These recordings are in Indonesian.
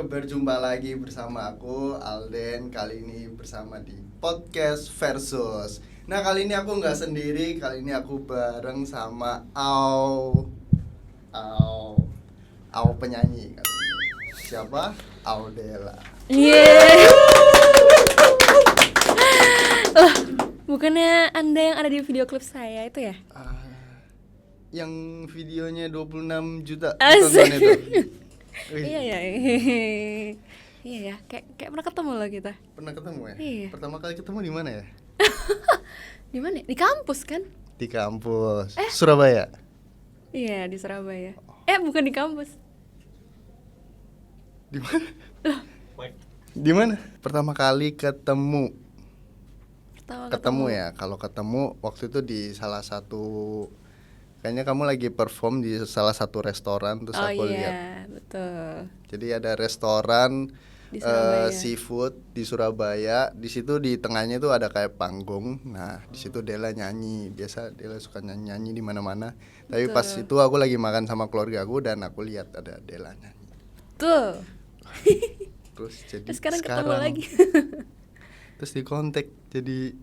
berjumpa lagi bersama aku Alden. Kali ini bersama di podcast Versus. Nah, kali ini aku nggak sendiri. Kali ini aku bareng sama Au penyanyi kali ini. Siapa? Audela. Yeay. Loh, bukannya Anda yang ada di video klip saya itu ya? Yang videonya 26 juta Asik. tonton itu. Iya ya. Iya ya, kayak pernah ketemu loh kita. Pernah ketemu ya? Iya. Pertama kali ketemu di mana ya? Di mana? Di kampus kan? Di kampus. Surabaya. Iya, di Surabaya. Bukan di kampus. Di mana? Di mana? Pertama kali ketemu. Ketemu ya. Kalau ketemu waktu itu di salah satu, kayaknya kamu lagi perform di salah satu restoran terus aku lihat. Oh iya, betul. Jadi ada restoran Di Surabaya. seafood di Surabaya. Di situ di tengahnya itu ada kayak panggung. Nah, di situ Dela nyanyi. Biasa Dela suka nyanyi di mana-mana. Tapi Betul. pas itu aku lagi makan sama keluarga aku dan aku lihat ada Dela nyanyi. Tuh. Terus jadi Sekarang ketemu lagi. Terus di kontak jadi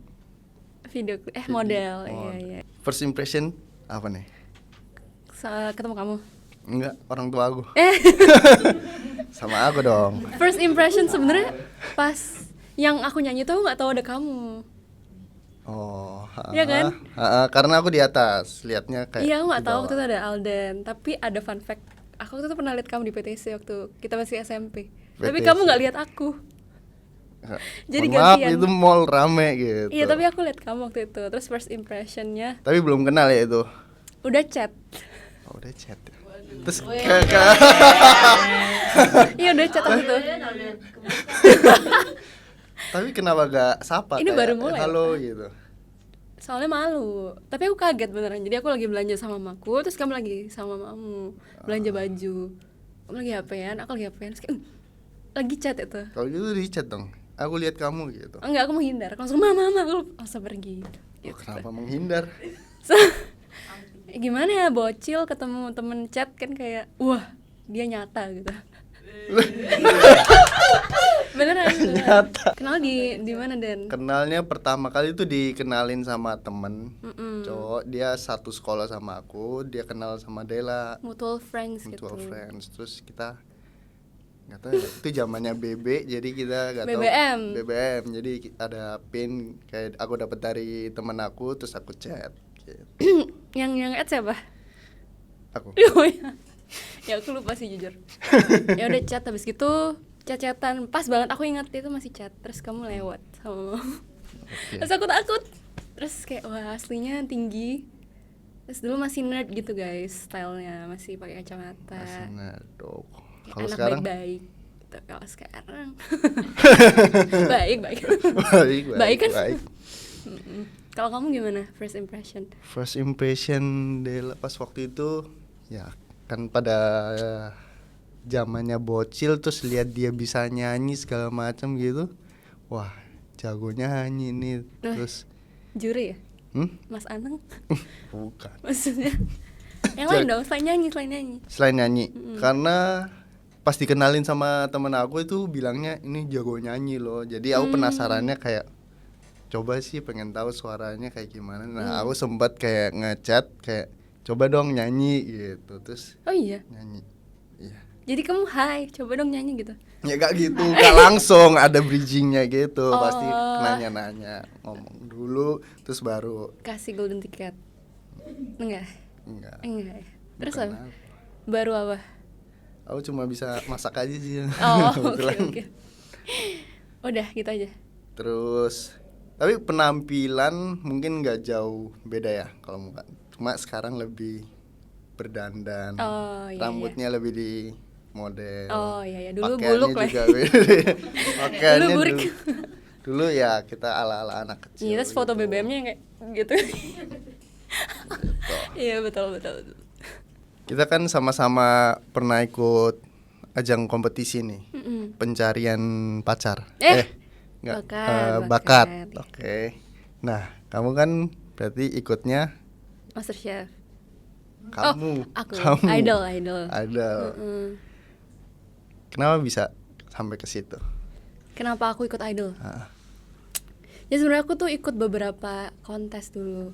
Video model. Iya. First impression apa nih? Ketemu kamu. Enggak, orang tua aku. Sama aku dong. First impression sebenarnya pas yang aku nyanyi tuh nggak tahu ada kamu. Oh, Iya kan? Karena aku di atas, liatnya kayak. Iya, aku nggak di tahu bawah. waktu itu ada Alden, tapi ada fun fact. Aku waktu itu pernah lihat kamu di PTC waktu kita masih SMP. Tapi PTC. kamu nggak lihat aku. Jadi Mohon maaf, gantian. itu mall rame gitu. Iya, tapi aku lihat kamu waktu itu. Terus first impressionnya Tapi belum kenal ya itu. udah chat. Oh, udah chat. Terus Iya, udah chat waktu itu. tapi kenapa gak sapa? Ini kayak, baru mulai, halo gitu. Soalnya malu. Tapi aku kaget beneran. Jadi aku lagi belanja sama mamaku, terus kamu lagi sama mamamu belanja baju. Kamu lagi HP-an, aku lagi HP-an. Terus kayak, lagi chat itu. Kalau gitu di chat dong. Aku lihat kamu gitu. Enggak, aku menghindar. Aku langsung mama, aku langsung pergi. Oh, kenapa menghindar? Gimana ya, bocil ketemu temen chat kan kayak wah, dia nyata gitu. beneran. Kenal di mana, Den? Kenalnya pertama kali itu dikenalin sama temen cowok. Dia satu sekolah sama aku. Dia kenal sama Dela. Mutual friends Mutual gitu. friends. Terus kita nggak tahu ya, itu zamannya BB, jadi kita nggak tahu BBM. Jadi ada pin kayak aku dapat dari teman aku, terus aku chat gitu. yang add siapa? Aku. Oh ya. Ya aku lupa sih jujur. Ya udah chat, habis gitu chat-chatan. Pas banget aku ingat itu masih chat. Terus kamu lewat sama mama. Oke. Terus aku takut. Terus kayak wah, aslinya tinggi. Terus dulu masih nerd gitu guys, stylenya masih pakai kacamata. Masih ngadok. Kayak Kalau anak sekarang baik-baik gitu. Kalau sekarang baik baik kan? baik. Kalau kamu gimana first impression? First impression Dela pas waktu itu ya kan pada zamannya bocil, terus lihat dia bisa nyanyi segala macam gitu. Wah, jagonya nyanyi nih. Terus Juri ya? Mas Anang? bukan. Maksudnya yang lain dong, selain nyanyi. Selain nyanyi, karena pas dikenalin sama temen aku itu bilangnya ini jago nyanyi loh. Jadi aku penasarannya kayak coba sih pengen tahu suaranya kayak gimana. Nah, aku sempat kayak ngechat kayak coba dong nyanyi gitu. Terus Oh iya? nyanyi. Iya. Jadi kamu hai, coba dong nyanyi gitu? Ya gak gitu, gak langsung ada bridgingnya gitu. Oh. Pasti nanya-nanya, ngomong dulu terus baru. Kasih golden ticket? Enggak Enggak. ya? Terus Bukan apa? Baru apa? Aku cuma bisa masak aja sih. Oh Kebetulan. oke. Udah gitu aja. Terus tapi penampilan mungkin nggak jauh beda ya kalau muka. Cuma sekarang lebih berdandan, Oh, iya, rambutnya lebih di model. Oh iya, dulu pakaiannya buluk lah. juga beda. Pakaiannya Dulu burik. dulu ya kita ala-ala anak kecil. Iya, terus foto gitu. BBM-nya yang kayak gitu. Iya betul. Kita kan sama-sama pernah ikut ajang kompetisi nih, pencarian pacar. Nggak, bakat. Oke. Nah, kamu kan berarti ikutnya MasterChef. kamu. Aku Kamu. idol. Kenapa bisa sampai ke situ? Kenapa aku ikut idol? Ah. Ya sebenarnya aku tuh ikut beberapa kontes dulu.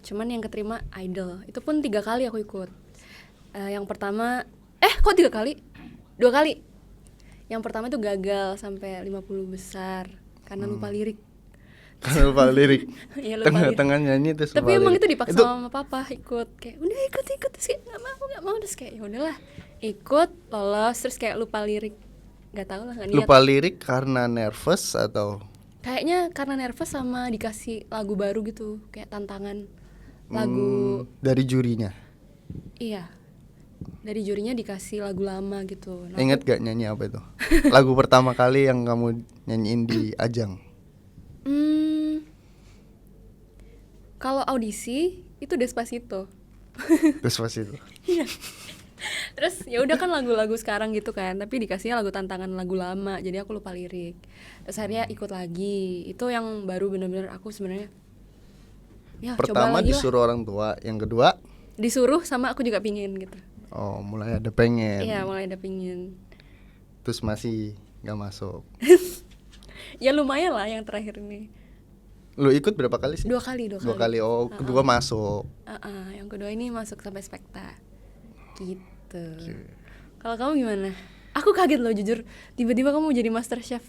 Cuman yang keterima idol. Itu pun 3 kali aku ikut. Yang pertama, kok 3 kali? 2 kali. Yang pertama tuh gagal sampai 50 besar karena lupa lirik. Karena lupa lirik. Iya, lupa lirik. Tengah-tengah nyanyi terus Tapi lupa emang lirik. itu dipaksa sama papa ikut. Kayak udah ikut terus kayak nggak mau terus kayak ya udahlah. Ikut, lolos terus kayak lupa lirik. Nggak tahu lah, nggak niat. Lupa lirik karena nervous atau? Kayaknya karena nervous sama dikasih lagu baru gitu, kayak tantangan lagu. Dari jurinya. Iya. Dari jurinya dikasih lagu lama gitu. Nah, Ingat gak nyanyi apa itu? Lagu pertama kali yang kamu nyanyiin di ajang? Kalau audisi itu Despacito. Terus pas itu. Iya. Terus ya udah kan lagu-lagu sekarang gitu kan, tapi dikasihnya lagu tantangan lagu lama, jadi aku lupa lirik. Terus akhirnya ikut lagi. Itu yang baru bener-bener aku sebenarnya. Ya, Pertama coba lagi disuruh orang tua, yang kedua disuruh sama aku juga pingin gitu. oh mulai ada pengen. Iya, mulai ada pingin. Terus masih gak masuk. Ya lumayan lah yang terakhir ini. Lu ikut berapa kali sih? 2 kali. 2 kali. Oh, kedua masuk. Yang kedua ini masuk sampai spekta. Gitu. Kalau kamu gimana? Aku kaget loh jujur, tiba-tiba kamu jadi master chef.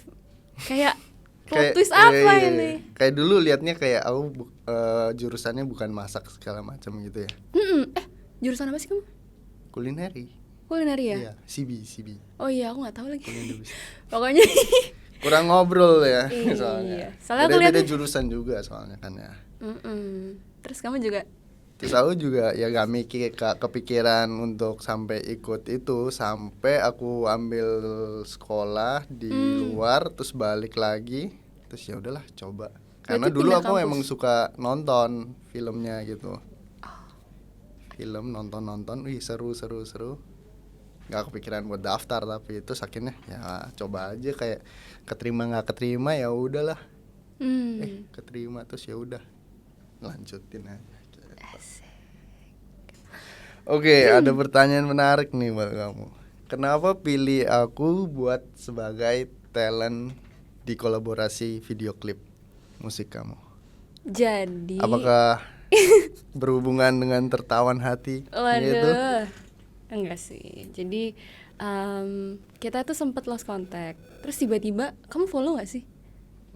Kayak plot twist apa ini? Kayak dulu liatnya kayak aku jurusannya bukan masak segala macam gitu ya. Jurusan apa sih kamu? Kulineri. Kulineri ya? Iya, CB. Oh iya, aku nggak tahu lagi. Kulineri. Pokoknya Kurang ngobrol ya iya. soalnya. Soalnya aku Beda lihat jurusan juga soalnya kan ya. Terus kamu juga Terus aku juga ya gak mikir kepikiran untuk sampai ikut itu, sampai aku ambil sekolah di luar terus balik lagi, terus ya udahlah coba. Karena Berarti dulu pindah aku kampus? emang suka nonton filmnya gitu. Film nonton, wih seru. Gak kepikiran buat daftar, tapi itu akhirnya ya coba aja, kayak keterima nggak keterima ya udahlah. Keterima terus ya udah lanjutin aja. Oke, ada pertanyaan menarik nih buat kamu. Kenapa pilih aku buat sebagai talent di kolaborasi video klip musik kamu? jadi Apakah berhubungan dengan tertawan hati? Gitu? waduh. Enggak sih. Jadi kita tuh sempet lost contact. Terus tiba-tiba kamu follow nggak sih?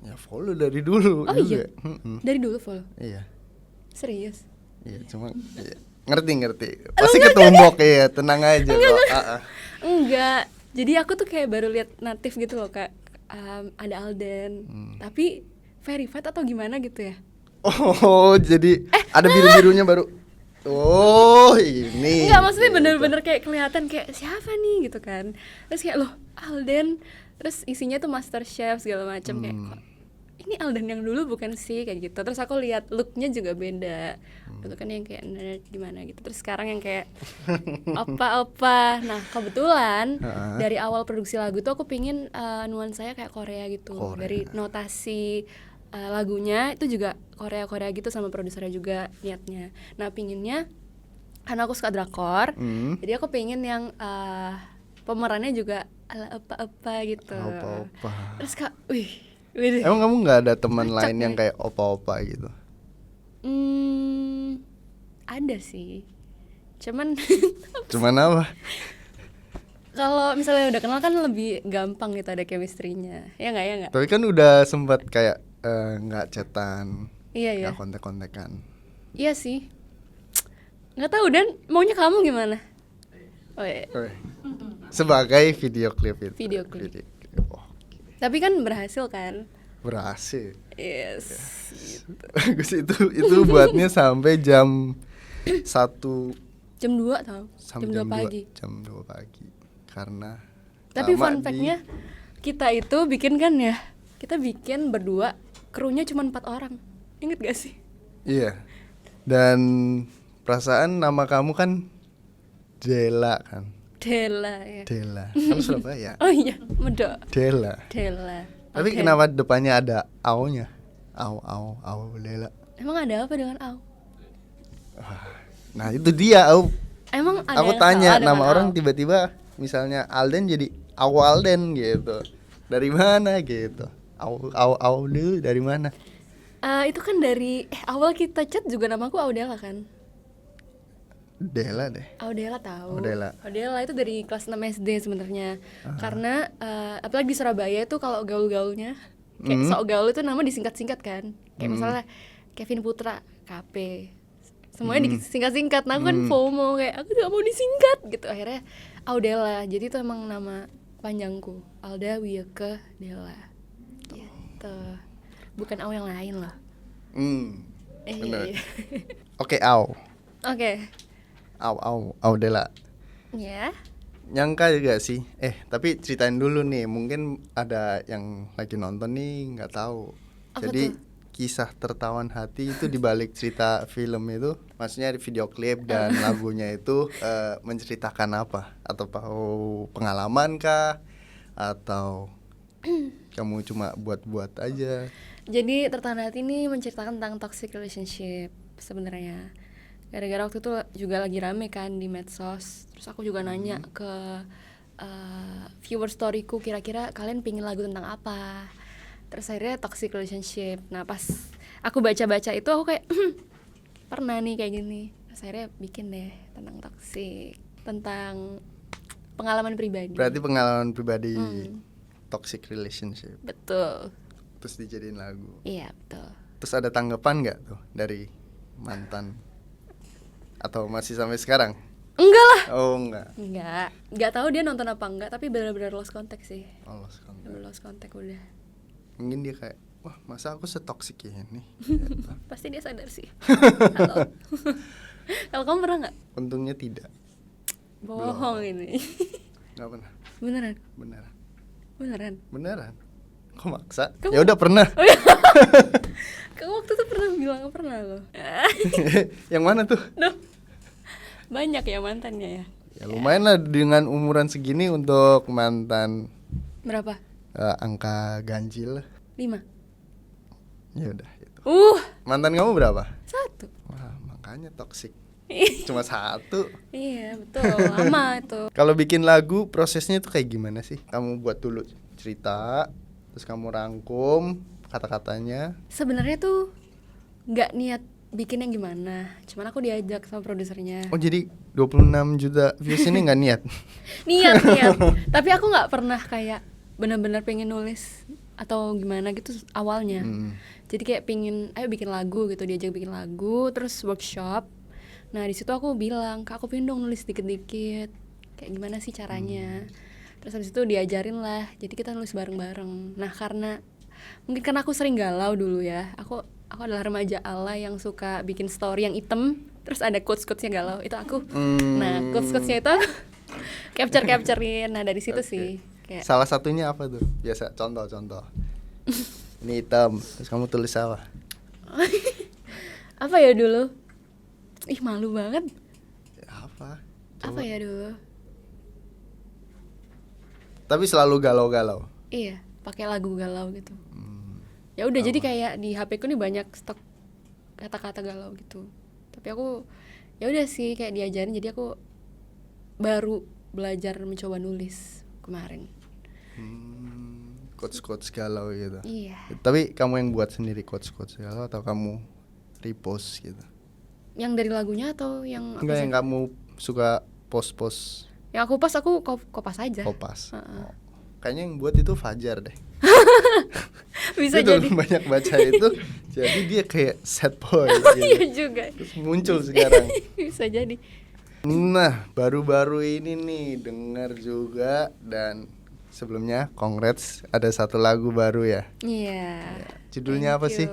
Ya follow dari dulu Oh juga. iya. Dari dulu follow. Iya. Serius? Iya, cuma iya. Ngerti. Pasti ketemu Bok ya, tenang aja kok. Enggak. Jadi aku tuh kayak baru lihat natif gitu loh, Kak. Ada Alden. Tapi verified atau gimana gitu ya? Oh, jadi ada biru-birunya baru. Oh, ini. Enggak, maksudnya bener-bener kayak kelihatan kayak siapa nih gitu kan. Terus kayak loh, Alden. Terus isinya tuh Master Chef segala macam kayak kok ini Alden yang dulu bukan sih kayak gitu. Terus aku lihat looknya juga beda. Dulu kan yang kayak nerd gimana gitu. Terus sekarang yang kayak apa-apa. Nah kebetulan dari awal produksi lagu tuh aku pingin nuansanya kayak Korea gitu. Korea. Dari notasi lagunya itu juga Korea gitu sama produsernya juga niatnya. Nah pinginnya karena aku suka drakor, jadi aku pingin yang pemerannya juga ala apa-apa gitu. Opa-opa. Terus Kak, wih. Emang kamu nggak ada teman Kocak lain yang ya. kayak opa-opa gitu? Ada sih. Cuman Apa? kalau misalnya udah kenal kan lebih gampang gitu ada chemistry-nya. Ya enggak? Tapi kan udah sempat kayak nggak chatan, Iya. nggak kontek-kontekan. Iya sih. Nggak tahu dan maunya kamu gimana? Oh, iya. Oke. Sebagai video klip itu. Video klip. Oh, Tapi kan berhasil kan? berhasil. Yes. Bagus itu buatnya sampai jam 1 Jam 2 tau? sampai Jam 2 pagi. Jam 2 pagi. Karena Tapi lama fun fact-nya kita itu bikin kan ya. Kita bikin berdua, krunya cuma 4 orang. Ingat gak sih? Iya. Dan perasaan nama kamu kan Dela kan? Dela ya. Dela. Kamu Surabaya? Oh iya, Medok. Dela. Tapi Oke. kenapa depannya ada au-nya? Au Dela. Emang ada apa dengan Au? Nah, itu dia au. Emang ada Aku yang tanya salah dengan nama orang Au? tiba-tiba misalnya Alden jadi awal den gitu. Dari mana gitu? Awal dulu dari mana? Itu kan dari awal kita chat juga namaku Audela kan. Dela deh. Audela tahu. Audela. Audela itu dari kelas 6 SD sebenarnya. Karena apalagi di Surabaya itu kalau gaul-gaulnya kayak sok gaul itu nama disingkat-singkat kan. Kayak misalnya Kevin Putra, KP. Semuanya disingkat-singkat. Nah, aku kan FOMO kayak aku gak mau disingkat gitu. Akhirnya Audela. Jadi itu emang nama panjangku. Alda Wiyeke Dela. Gitu. Bukan Au yang lain loh. Bener. Oke, Au. Oke. Au Dela. Ya. Nyangka juga sih. Tapi ceritain dulu nih, mungkin ada yang lagi nonton nih nggak tahu. Apa Jadi tuh? kisah tertawan hati itu dibalik cerita film itu, maksudnya di video klip dan lagunya itu menceritakan apa? Atau pengalaman kah? Atau kamu cuma buat-buat aja? Jadi Tertawan Hati ini menceritakan tentang toxic relationship sebenarnya. Gara-gara waktu itu juga lagi rame kan di medsos. Terus aku juga nanya ke viewer storyku, kira-kira kalian pingin lagu tentang apa. Terus akhirnya toxic relationship. Nah pas aku baca-baca itu aku kayak pernah nih kayak gini. Terus akhirnya bikin deh tentang toxic, tentang pengalaman pribadi. Berarti pengalaman pribadi toxic relationship. Betul. Terus dijadiin lagu. Iya betul. Terus ada tanggapan nggak tuh dari mantan? Atau masih sampai sekarang? Enggak lah. Oh enggak. Enggak tahu dia nonton apa enggak, tapi benar-benar lost contact sih. Oh, lost contact. Bener lost contact udah. Mungkin dia kayak, wah masa aku setoksik ini gitu. Pasti dia sadar sih. Halo. Kalau kamu pernah nggak? Untungnya tidak. Bohong ini. Nggak pernah. Beneran? Beneran. Kok maksa? Kamu- Ya udah pernah. Kamu waktu itu pernah bilang pernah loh. Yang mana tuh? Duh. Banyak ya mantannya ya. Ya lumayan lah dengan umuran segini untuk mantan. Berapa? Angka ganjil. 5. Ya udah itu. Mantan kamu berapa? 1. Wah makanya toksik. Cuma 1. Iya betul, lama itu. Kalau bikin lagu prosesnya tuh kayak gimana sih? Kamu buat dulu cerita, terus kamu rangkum kata-katanya. Sebenarnya tuh nggak niat bikinnya gimana, cuman aku diajak sama produsernya. Oh jadi 26 juta views ini nggak niat? Niat. Tapi aku nggak pernah kayak benar-benar pengen nulis atau gimana gitu awalnya. Jadi kayak pengen, ayo bikin lagu gitu, diajak bikin lagu, terus workshop. Nah di situ aku bilang, Kak aku pengen dong nulis dikit-dikit, kayak gimana sih caranya. Terus habis itu diajarin lah, jadi kita nulis bareng-bareng. Nah mungkin karena aku sering galau dulu ya, aku adalah remaja ala yang suka bikin story yang item, terus ada quotes-quotesnya galau, itu aku. Nah quotes-quotesnya itu capturein. Nah dari situ sih kayak Salah satunya apa tuh? Biasa contoh. Ini hitam, terus kamu tulis apa? apa ya dulu? Ih malu banget. Apa? Apa ya dulu? Tapi selalu galau-galau. Iya, pakai lagu galau gitu. Ya udah jadi kayak di HP ku nih banyak stok kata-kata galau gitu. Tapi aku ya udah sih kayak diajarin, jadi aku baru belajar mencoba nulis kemarin. Quotes galau gitu. Iya. Tapi kamu yang buat sendiri quotes galau atau kamu repost gitu? Yang dari lagunya atau yang Enggak, yang kamu suka post-post Yang aku pas aku kopas aja. kopas. Heeh. Kayaknya yang buat itu Fajar deh. Bisa Dia jadi. tuh banyak baca itu, jadi dia kayak sad boy Iya gitu. juga. Terus muncul sekarang. Bisa jadi. Nah, baru-baru ini nih dengar juga, dan sebelumnya congrats ada satu lagu baru ya. Iya. Judulnya Thank apa you. sih?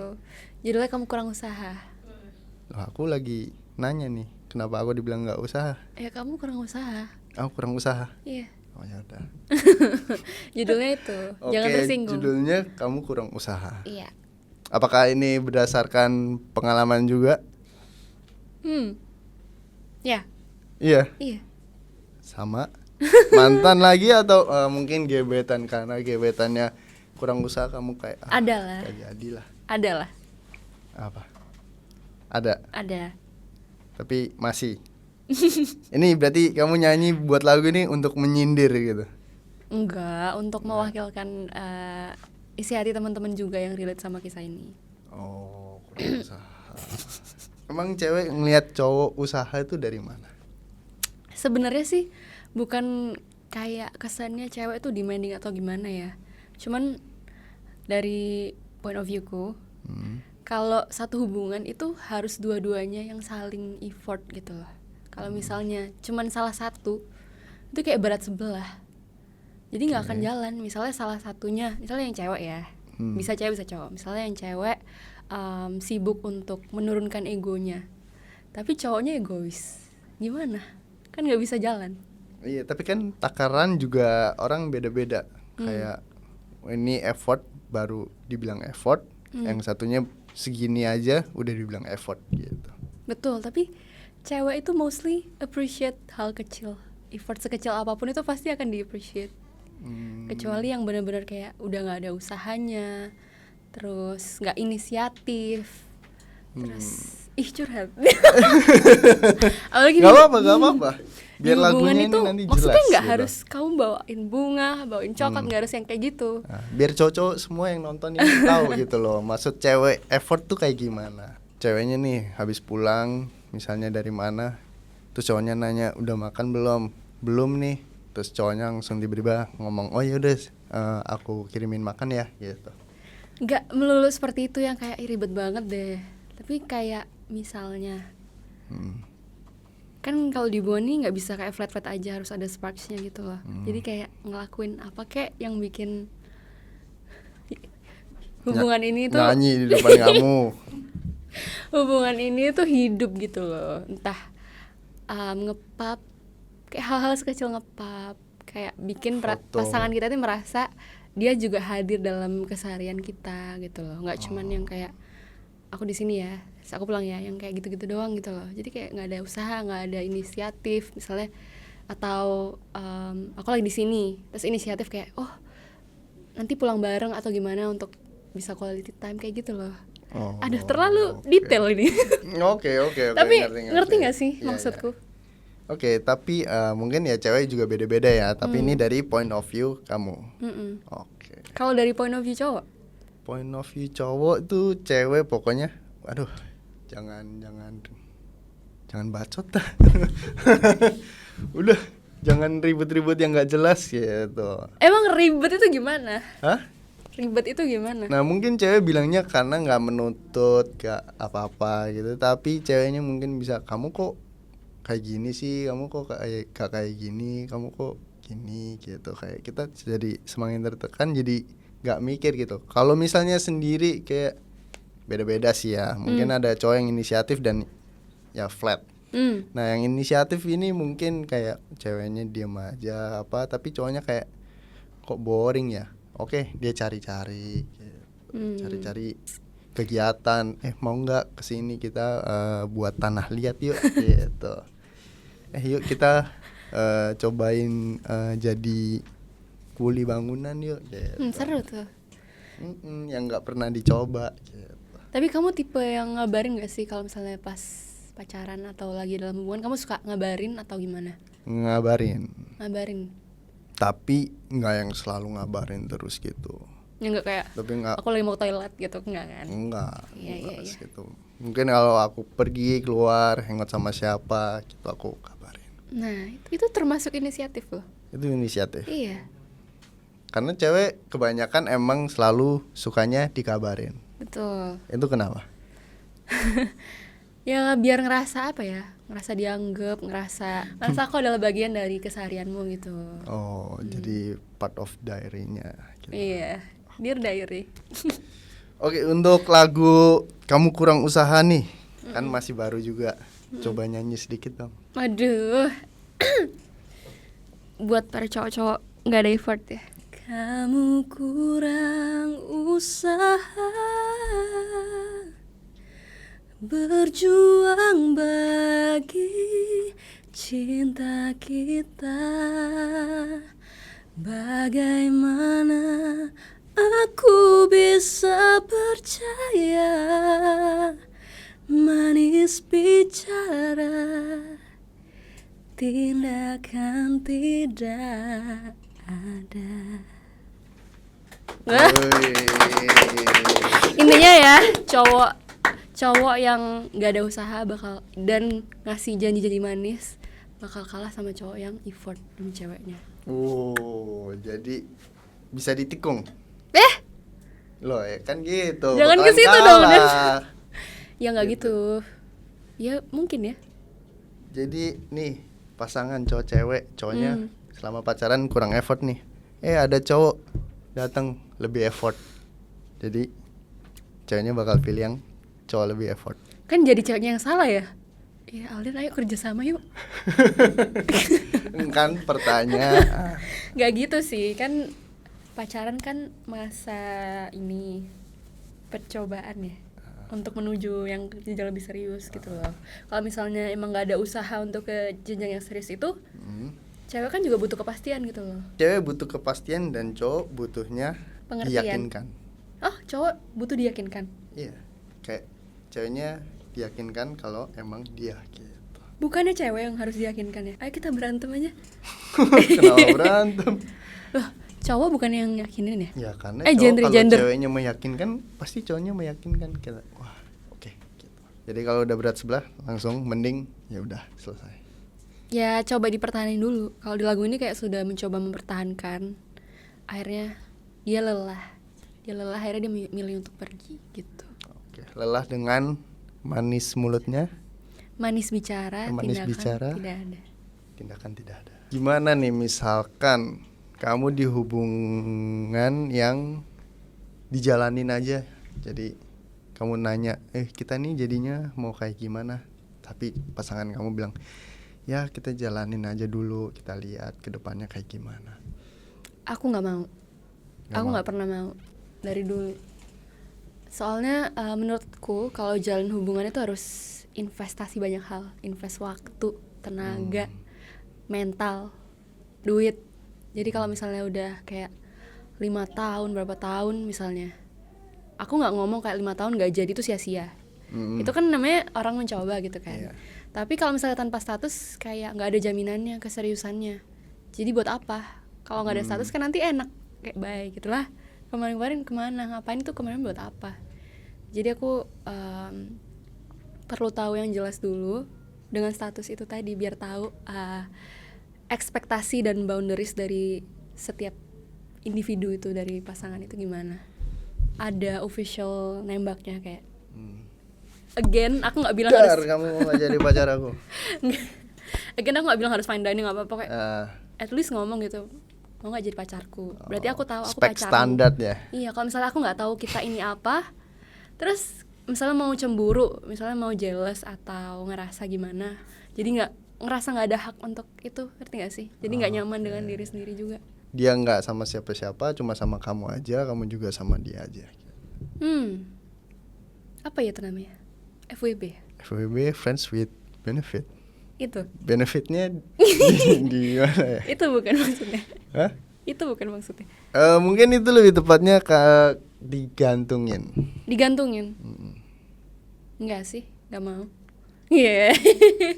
Judulnya Kamu Kurang Usaha. Loh, aku lagi nanya nih, kenapa aku dibilang nggak usaha? Ya kamu kurang usaha. Aku kurang usaha. Iya. Oh ya udah. Judulnya itu. Oke, Jangan tersinggung. judulnya kamu kurang usaha. Iya. Apakah ini berdasarkan pengalaman juga? Ya. Iya. Iya. Sama. Mantan lagi atau mungkin gebetan, karena gebetannya kurang usaha kamu kayak Ada lah. gak jadilah. Ada lah. Apa? Ada. Tapi Masih. Ini berarti kamu nyanyi buat lagu ini untuk menyindir gitu. Enggak, untuk mewakilkan isi hati teman-teman juga yang relate sama kisah ini. Oh, kurang usaha. Emang cewek ngelihat cowok usaha itu dari mana? Sebenarnya sih bukan kayak kesannya cewek tuh demanding atau gimana ya. Cuman dari point of view-ku, kalau satu hubungan itu harus dua-duanya yang saling effort gitu loh. Kalau misalnya cuman salah satu, itu kayak berat sebelah. Jadi nggak akan jalan. Misalnya salah satunya, misalnya yang cewek ya, bisa cewek bisa cowok. Misalnya yang cewek sibuk untuk menurunkan egonya, tapi cowoknya egois, gimana? Kan nggak bisa jalan. Iya, tapi kan takaran juga orang beda-beda. Kayak ini effort baru dibilang effort, yang satunya segini aja udah dibilang effort gitu. Betul, tapi cewek itu mostly appreciate hal kecil. Effort sekecil apapun itu pasti akan di-appreciate. Kecuali yang benar-benar kayak udah nggak ada usahanya, terus nggak inisiatif, terus curhat. Apalagi Gak apa-apa. Biar di hubungan lagunya itu ini nanti jelas. maksudnya nggak gitu. harus kamu bawain bunga, bawain coklat, nggak harus yang kayak gitu. Nah, biar cowok semua yang nonton ini tahu gitu loh. Maksud cewek effort tuh kayak gimana. Ceweknya nih habis pulang misalnya dari mana, terus cowoknya nanya udah makan belum? Belum nih. Terus cowoknya langsung tiba-tiba ngomong oh yaudah aku kirimin makan ya gitu. Nggak melulu seperti itu yang kayak ribet banget deh. Tapi kayak misalnya kan kalau di Boni nggak bisa kayak flat aja, harus ada sparksnya gitu loh. Jadi kayak ngelakuin apa kek yang bikin hubungan ini tuh nyanyi di depan kamu. hubungan ini tuh hidup gitu loh. Entah ngepap, kayak hal-hal sekecil ngepap, kayak bikin Foto. pasangan kita tuh merasa dia juga hadir dalam keseharian kita gitu loh. Nggak cuman yang kayak aku di sini ya, terus aku pulang ya, yang kayak gitu-gitu doang gitu loh. Jadi kayak nggak ada usaha, nggak ada inisiatif misalnya, atau aku lagi di sini terus inisiatif kayak oh nanti pulang bareng atau gimana untuk bisa quality time kayak gitu loh. Aduh terlalu detail ini. Oke. Tapi ngerti nggak sih Iya, maksudku? iya. Oke, tapi mungkin ya cewek juga beda-beda ya. Tapi ini dari point of view kamu. Oke. Kalau dari point of view cowok? Point of view cowok tuh cewek pokoknya, aduh, jangan bacot dah. Udah, jangan ribut-ribut yang nggak jelas gitu. Emang ribet itu gimana? Hah? Ribet itu gimana? Nah mungkin cewek bilangnya karena nggak menuntut, gak apa-apa gitu. Tapi ceweknya mungkin bisa, kamu kok kayak gini sih, kamu kok kayak gini, kamu kok gini gitu. Kayak kita jadi semakin tertekan, jadi nggak mikir gitu. Kalau misalnya sendiri kayak beda-beda sih ya. Mungkin ada cowok yang inisiatif dan ya flat. Nah yang inisiatif ini mungkin kayak ceweknya diam aja apa, tapi cowoknya kayak kok boring ya. Oke, dia cari-cari gitu. Cari-cari kegiatan. Mau nggak kesini kita buat tanah liat yuk gitu. Yuk kita cobain jadi kuli bangunan yuk gitu. Seru tuh. Yang nggak pernah dicoba gitu. Tapi kamu tipe yang ngabarin gak sih kalau misalnya pas pacaran atau lagi dalam hubungan, kamu suka ngabarin atau gimana? Ngabarin, tapi nggak yang selalu ngabarin terus gitu. Ya nggak kayak Tapi nggak, aku lagi mau ke toilet gitu, enggak kan? enggak Iya. gitu. Mungkin kalau aku pergi keluar hangout sama siapa gitu aku kabarin. Nah itu termasuk inisiatif loh. Itu inisiatif. Iya. Karena cewek kebanyakan emang selalu sukanya dikabarin. Betul. Itu kenapa? Ya biar ngerasa apa ya, ngerasa dianggap, ngerasa aku adalah bagian dari keseharianmu gitu. Oh, jadi part of diary-nya gitu. Iya, dear diary. Oke, untuk lagu Kamu Kurang Usaha nih, kan masih baru juga. Coba nyanyi sedikit dong. Aduh. Buat para cowok-cowok nggak ada effort ya. Kamu kurang usaha berjuang bagi cinta kita. Bagaimana aku bisa percaya manis bicara, tindakan tidak ada. Woi. Intinya ya, cowok yang nggak ada usaha bakal dan ngasih janji-janji manis bakal kalah sama cowok yang effort demi ceweknya. Jadi bisa ditikung. Loh ya kan gitu. Jangan bakalan ke situ dong, Dan. kalah. Ya nggak Gitu. gitu. Ya mungkin ya. Jadi nih pasangan cowok cewek, cowoknya selama pacaran kurang effort nih. Ada cowok datang lebih effort. Jadi ceweknya bakal pilih yang cowok lebih effort. Kan jadi ceweknya yang salah ya. Ya Alden, ayo kerja sama yuk. Kan pertanyaan. Gak gitu sih, kan pacaran kan masa ini percobaan ya untuk menuju yang jenjang lebih serius gitu loh. Kalau misalnya emang gak ada usaha untuk ke jenjang yang serius itu, cewek kan juga butuh kepastian gitu loh. Cewek butuh kepastian dan cowok butuhnya Pengertian. diyakinkan. Oh, cowok butuh diyakinkan. Iya, kayak ceweknya diyakinkan kalau emang dia gitu. Bukannya cewek yang harus diyakinkan ya? Ayo kita berantem aja. Kenapa berantem? Loh, cowok bukan yang yakinin ya? Ya karena gender, kalau gender. ceweknya meyakinkan pasti cowoknya meyakinkan kita. Wah, oke gitu. Jadi kalau udah berat sebelah langsung mending ya udah selesai. Ya coba dipertahanin dulu. Kalau di lagu ini kayak sudah mencoba mempertahankan, akhirnya dia lelah akhirnya dia milih untuk pergi gitu. Oke, lelah dengan manis mulutnya, Manis bicara, manis tindakan bicara, tidak ada. tindakan tidak ada. Gimana nih misalkan kamu di hubungan yang dijalanin aja, jadi kamu nanya, kita nih jadinya mau kayak gimana? Tapi pasangan kamu bilang, ya kita jalanin aja dulu, kita lihat ke depannya kayak gimana. Aku nggak mau. Aku nggak pernah mau dari dulu. Soalnya menurutku kalau jalan hubungan itu harus investasi banyak hal, invest waktu, tenaga, mental, duit. Jadi kalau misalnya udah kayak 5 tahun, berapa tahun misalnya, aku nggak ngomong kayak 5 tahun nggak jadi itu sia-sia. Itu kan namanya orang mencoba gitu kan. Iya. Tapi kalau misalnya tanpa status kayak nggak ada jaminannya keseriusannya. Jadi buat apa? Kalau nggak ada status kan nanti enak kayak baik gitulah. Kemarin-kemarin kemana? Ngapain tuh kemarin buat apa? Jadi aku perlu tahu yang jelas dulu dengan status itu tadi biar tahu ekspektasi dan boundaries dari setiap individu itu dari pasangan itu gimana. Ada official nembaknya kayak again aku nggak bilang Dar, harus kamu mau jadi pacar aku. again aku nggak bilang harus fine dining nggak apa-apa kayak Ah, at least ngomong gitu mau nggak jadi pacarku berarti aku tahu aku spek pacarmu. standar ya. Iya, kalau misalnya aku nggak tahu kita ini apa, terus misalnya mau cemburu, misalnya mau jealous atau ngerasa gimana, jadi ngerasa nggak ada hak untuk itu, ngerti nggak sih? Jadi nggak nyaman dengan diri sendiri juga. Dia nggak sama siapa-siapa, cuma sama kamu aja, kamu juga sama dia aja. Apa ya itu namanya? FWB. FWB, friends with benefit. Itu. Benefitnya di mana ya? Itu bukan maksudnya. Hah? Itu bukan maksudnya. Mungkin itu lebih tepatnya digantungin. Digantungin. Enggak sih, nggak mau. Iya.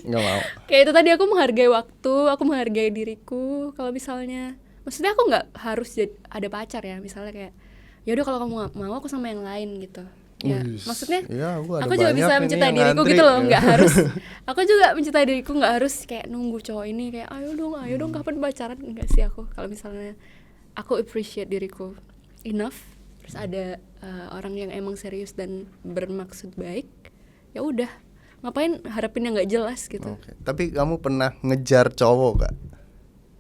Nggak mau. Kayak itu tadi aku menghargai waktu, aku menghargai diriku. Kalau misalnya, maksudnya aku nggak harus ada pacar ya. Misalnya kayak, ya udah kalau kamu nggak mau aku sama yang lain gitu. Ya, Wih, maksudnya ya, aku juga bisa mencintai diriku gitu loh, nggak harus. Aku juga mencintai diriku, nggak harus kayak nunggu cowok ini kayak ayo dong kapan pacaran, enggak sih aku. Kalau misalnya aku appreciate diriku enough, terus ada orang yang emang serius dan bermaksud baik, ya udah. Ngapain harapin yang nggak jelas gitu? Oke. Tapi kamu pernah ngejar cowok gak?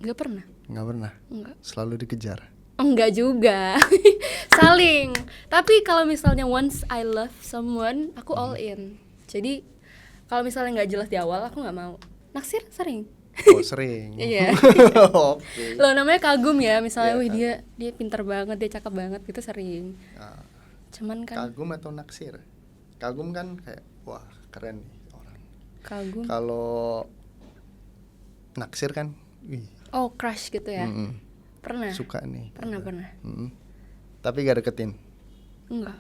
Nggak pernah. Nggak pernah. Enggak. Selalu dikejar. Enggak juga. Saling. Tapi kalau misalnya once I love someone, aku all in. Jadi kalau misalnya nggak jelas di awal, aku nggak mau. Naksir sering. Oh sering. Iya. Oke. Loh namanya kagum ya. Misalnya, Iya, wih dia pintar banget, dia cakep banget, gitu sering. Nah, Cuman kan kagum atau naksir? Kagum kan kayak wah keren nih orang. kagum. Kalau naksir kan, wih. Oh crush gitu ya. Pernah. Suka nih. Pernah. Tapi gak deketin. Enggak.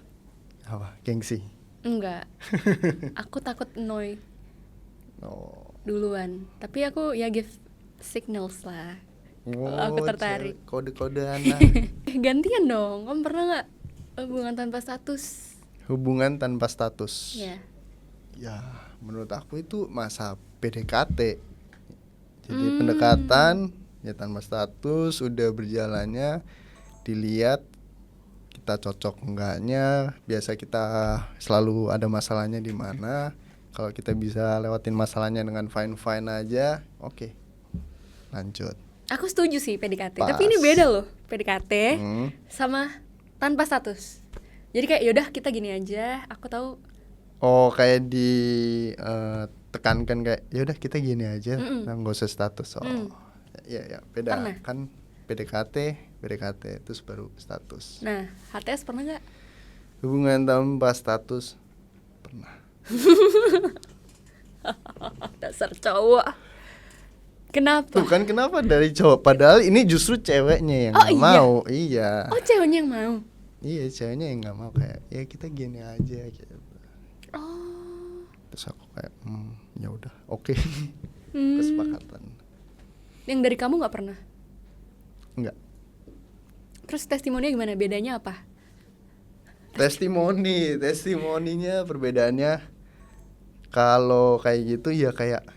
Apa? Gengsi. Enggak. Aku takut annoy Oh. duluan. Tapi aku ya give signals lah. Aku tertarik. Kode-kodean lah. Gantian dong, kamu pernah nggak hubungan tanpa status? Hubungan tanpa status. Ya. Ya, menurut aku itu masa PDKT. Jadi pendekatan ya tanpa status, udah berjalannya dilihat kita cocok enggaknya. Biasa kita selalu ada masalahnya di mana. Kalau kita bisa lewatin masalahnya dengan fine aja, oke. Lanjut. Aku setuju sih PDKT, Pas. tapi ini beda loh PDKT Hmm. sama tanpa status. Jadi kayak yaudah kita gini aja, aku tahu. Oh, kayak di tekankan kayak ya udah kita gini aja, nah, nggak usah status. Oh, ya beda. Pernah? Kan PDKT terus baru status. Nah, HTS pernah nggak? Hubungan tanpa status pernah. Dasar cowok. Kenapa? Tuh kan kenapa dari cowok, padahal ini justru ceweknya yang Oh, nggak iya? mau. Iya. Oh, ceweknya yang mau. Iya, ceweknya yang nggak mau, kayak ya kita gini aja gitu. Oh. Terus aku kayak ya udah, oke. Hmm. Kesepakatan. Yang dari kamu nggak pernah? Enggak. Terus testimoninya gimana? Bedanya apa? Testimoninya perbedaannya kalau kayak gitu ya kayak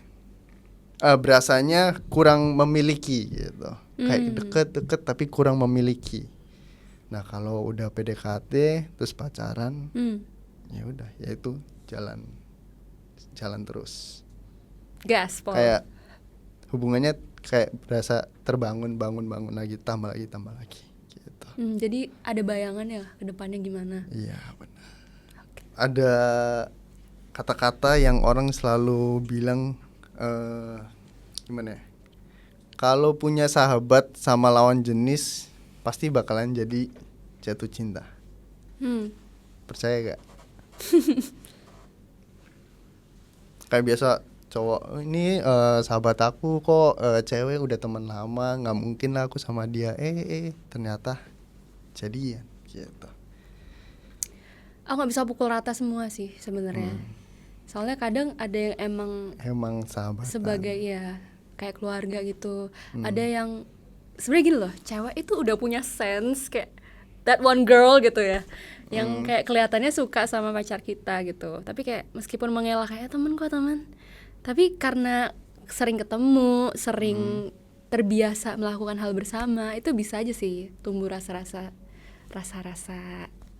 berasanya kurang memiliki gitu. Kayak deket tapi kurang memiliki. Nah, kalau udah PDKT terus pacaran, ya udah, ya itu jalan terus. Gaspol. Kayak hubungannya kayak berasa terbangun lagi, tambah lagi gitu. Jadi ada bayangan ya ke depannya gimana? Iya, benar. Ada kata-kata yang orang selalu bilang gimana ya? Kalau punya sahabat sama lawan jenis pasti bakalan jadi jatuh cinta. Percaya gak? Kayak biasa cowok, ini sahabat aku kok cewek udah teman lama, nggak mungkin lah aku sama dia. Ternyata jadian gitu. Aku nggak bisa pukul rata semua sih sebenarnya. Soalnya kadang ada yang emang sahabatan sebagai ya kayak keluarga gitu. Ada yang sebenarnya gini loh, cewek itu udah punya sense kayak that one girl gitu ya, yang kayak kelihatannya suka sama pacar kita gitu. Tapi kayak meskipun mengelak kayak temen kok teman, tapi karena sering ketemu, sering terbiasa melakukan hal bersama, itu bisa aja sih tumbuh rasa-rasa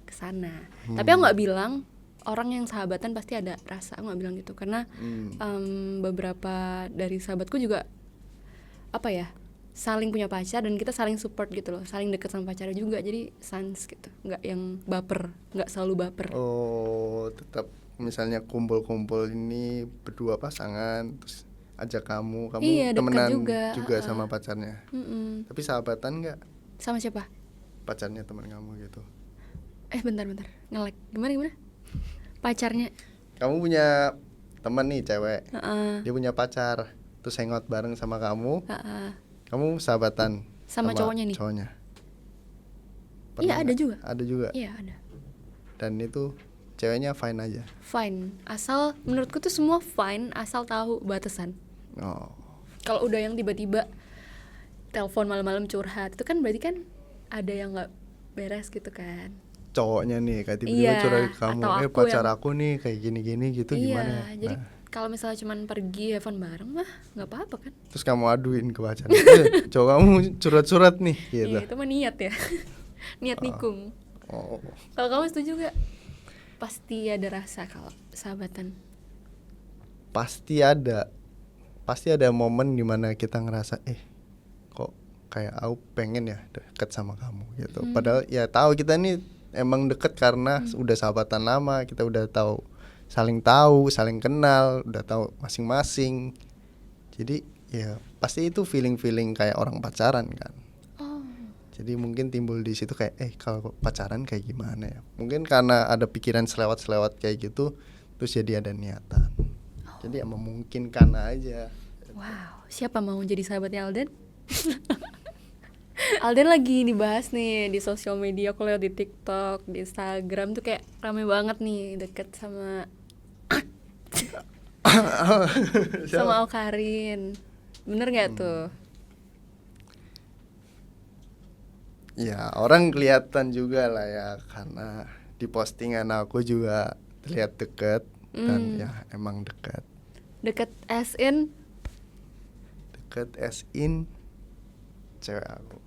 kesana. Tapi aku nggak bilang orang yang sahabatan pasti ada rasa, aku nggak bilang gitu, karena beberapa dari sahabatku juga apa ya, saling punya pacar dan kita saling support gitu loh, saling deket sama pacarnya juga, jadi sans gitu, nggak yang baper, nggak selalu baper. Oh, tetap misalnya kumpul-kumpul ini berdua pasangan, terus ajak kamu Iya, temenan dekat juga, sama pacarnya. Tapi sahabatan nggak? Sama siapa? Pacarnya teman kamu gitu. Bentar nge-lag, gimana pacarnya? Kamu punya teman nih cewek, Heeh. dia punya pacar, terus hangout bareng sama kamu. Heeh. Kamu sahabatan Sama cowoknya nih? Iya, ada juga. Ada juga. Iya, ada. Dan itu ceweknya fine aja. Fine, asal menurutku tuh semua fine asal tahu batasan. Oh. Kalau udah yang tiba-tiba telepon malam-malam curhat, itu kan berarti kan ada yang nggak beres gitu kan. Cowoknya nih kayak tiba-tiba Iya, curhat ke kamu, atau aku pacar yang- aku nih kayak gini-gini gitu, Iya, gimana? jadi Nah, kalau misalnya cuman pergi have fun bareng mah nggak apa-apa kan. terus kamu aduin ke pacar, cowok kamu curhat-curhat nih gitu. Iya, itu mah niat ya. Niat nikung. Oh. Kalau kamu setuju gak? Pasti ada rasa kalau sahabatan. Pasti ada momen dimana kita ngerasa kok kayak aku pengen ya deket sama kamu gitu. Padahal ya tahu kita nih emang deket karena udah sahabatan lama, kita udah tahu, saling kenal, udah tahu masing-masing. Jadi ya pasti itu feeling kayak orang pacaran kan. Jadi mungkin timbul di situ kayak kalau pacaran kayak gimana ya? Mungkin karena ada pikiran selewat kayak gitu, terus jadi ada niatan. Jadi ya memungkinkan aja. Wow, siapa mau jadi sahabatnya Alden? Alden lagi dibahas nih di sosial media, aku lihat di TikTok, di Instagram tuh kayak rame banget nih deket sama sama Awkarin. Bener nggak tuh? Ya orang kelihatan juga lah ya, karena di postingan aku juga terlihat dekat dan ya emang dekat. Deket as in? Dekat as in cewek aku.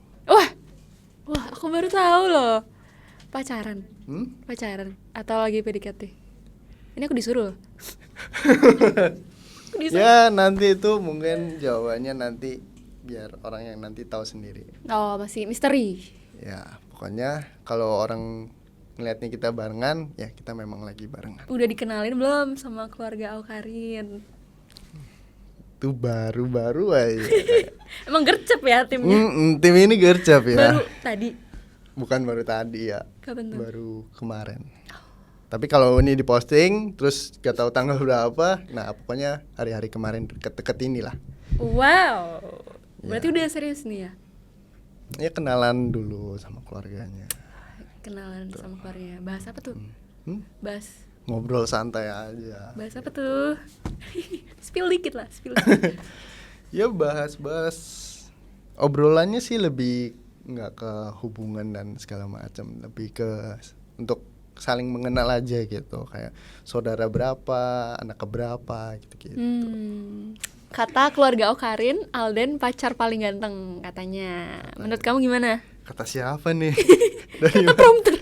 Wah, aku baru tahu loh. Pacaran? Hmm? Pacaran? Atau lagi PDKT? Ini aku disuruh loh. Aku disuruh. Ya nanti itu mungkin jawabannya nanti biar orang yang nanti tahu sendiri. Oh, masih misteri. Ya pokoknya kalau orang ngeliatnya kita barengan, ya kita memang lagi barengan. Udah dikenalin belum sama keluarga Awkarin? Itu baru-baru aja. Emang gercep ya timnya? Tim ini gercep ya. Baru tadi? Bukan baru tadi ya. Kapan tuh? Baru kemarin. Tapi kalau ini diposting terus gak tahu tanggal berapa, nah pokoknya hari-hari kemarin deket-deket inilah. Wow. Berarti Ya. udah serius nih ya? Ya kenalan dulu sama keluarganya. Kenalan sama keluarganya. Bahas apa tuh? Bahas Ngobrol santai aja. bahas apa tuh? Spill dikit lah, spill dikit. Ya bahas-bahas, obrolannya sih lebih nggak ke hubungan dan segala macam, lebih ke untuk saling mengenal aja gitu, kayak saudara berapa, anak keberapa gitu-gitu. Kata keluarga Awkarin, Alden pacar paling ganteng katanya. Menurut kamu gimana? Kata siapa nih? Dari Kata prompter.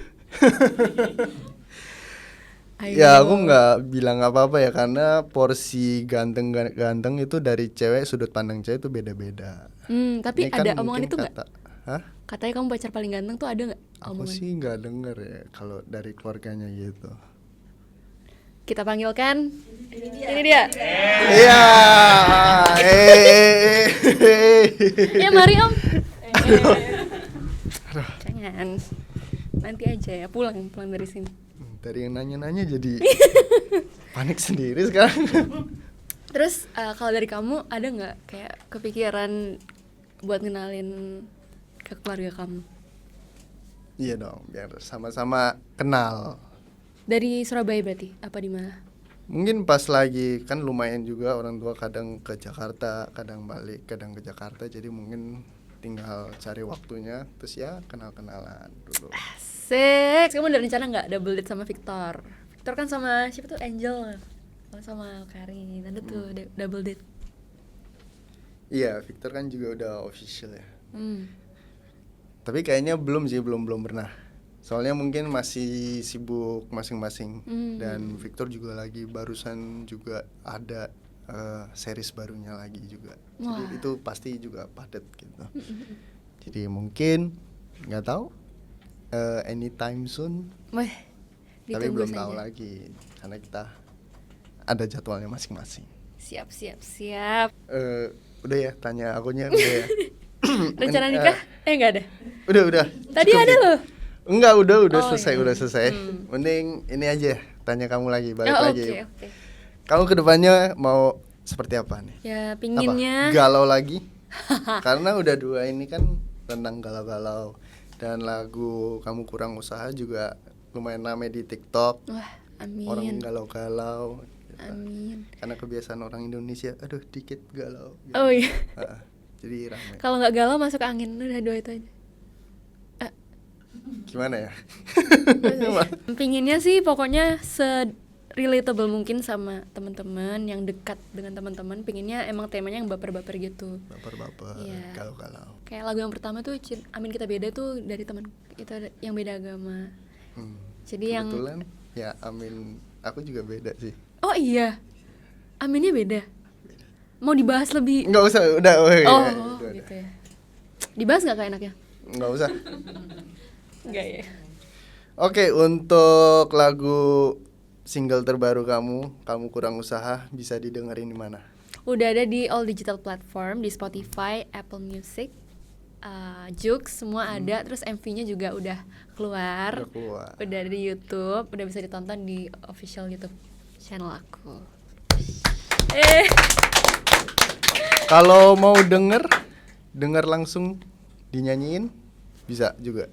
Ayo. Ya aku nggak bilang apa-apa ya, karena porsi ganteng itu dari cewek, sudut pandang cewek itu beda-beda. Tapi Ini kan ada omongan mungkin itu nggak? Hah? Katanya kamu pacar paling ganteng tuh ada nggak Aku omongan? sih nggak denger ya kalau dari keluarganya gitu. Kita panggilkan. Ini dia. Iya. Ya mari om. Jangan. Nanti aja ya pulang dari sini. Dari yang nanya-nanya jadi panik sendiri sekarang. Terus kalau dari kamu ada nggak kayak kepikiran buat ngenalin ke keluarga kamu? Iya dong, biar sama-sama kenal. Dari Surabaya berarti? Apa di mana? Mungkin pas lagi kan lumayan juga orang tua kadang ke Jakarta, kadang balik, kadang ke Jakarta, jadi mungkin tinggal cari waktunya, terus ya kenal-kenalan dulu. Asik, kamu ada rencana nggak double date sama Victor? Victor kan sama siapa tuh Angel, sama Karin, ada tuh double date. Iya, Victor kan juga udah official ya. Tapi kayaknya belum pernah. Soalnya mungkin masih sibuk masing-masing. Dan Victor juga lagi barusan juga ada series barunya lagi juga. Jadi itu pasti juga padat gitu. Jadi mungkin nggak tahu anytime soon. Wah, Tapi ditunggu belum tahu saja. lagi karena kita ada jadwalnya masing-masing. Siap. Udah ya, tanya akunya udah ya. Rencana nikah? Nggak ada. Udah. Tadi Cukup ada ya? loh. Enggak, udah Oh, selesai, iya. udah selesai. Mending ini aja, tanya kamu lagi, balik Oh, lagi. oke. Kamu kedepannya mau seperti apa nih? Ya Apa? pinginnya. Galau lagi? Karena udah dua ini kan tentang galau-galau. Dan lagu Kamu Kurang Usaha juga lumayan rame di TikTok. Wah, amin. Orang galau-galau. Gitu. Amin. Karena kebiasaan orang Indonesia, aduh dikit galau. Gitu. Oh iya. Jadi rame. Kalau nggak galau masuk angin, udah dua itu aja. Gimana ya? Pinginnya sih pokoknya se-relatable mungkin sama teman-teman, yang dekat dengan teman-teman. Pinginnya emang temanya yang baper-baper gitu. Baper-baper, Iya. galau-galau. Kayak lagu yang pertama tuh Amin Kita Beda tuh dari teman kita yang beda agama. Jadi yang Kebetulan ya Amin, aku juga beda sih. oh iya, Aminnya beda. Mau dibahas lebih? Nggak usah, udah. Oh, udah. gitu ya. Dibahas nggak kayak enaknya? Nggak usah. Enggak ya. Oke, untuk lagu single terbaru Kamu Kurang Usaha, bisa didengerin di mana? Udah ada di all digital platform, di Spotify, Apple Music, Joox, semua ada. Terus MV-nya juga udah keluar. Udah ada di YouTube, udah bisa ditonton di official YouTube channel aku. Kalau mau denger langsung dinyanyiin bisa juga.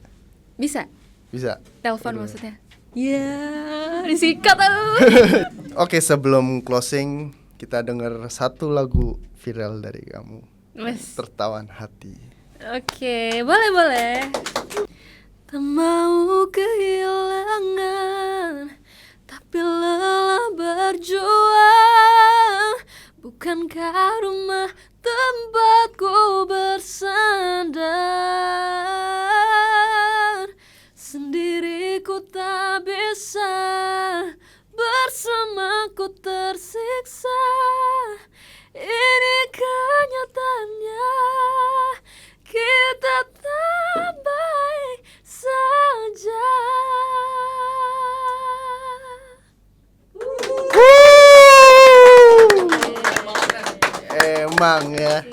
Bisa? Aduh. Telepon maksudnya? Ya, disikat aduh. Oke, sebelum closing kita denger satu lagu viral dari kamu. Mas. Tertawan Hati. Oke, boleh. Tak mau kehilangan, tapi lelah berjuang. Bukankah rumah tempatku bersandar? Sendiriku tak bisa, bersamaku tersiksa. Ini kenyataannya, kita tak baik saja. Emang ya,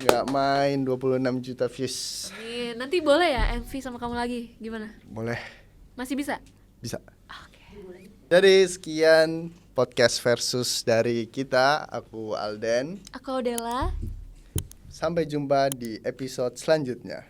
nggak main 26 juta views. Nanti boleh ya MV sama kamu lagi, gimana? Boleh, Masih bisa? bisa. Oke. Jadi sekian podcast versus dari kita. Aku Alden. Aku Odella. Sampai jumpa di episode selanjutnya.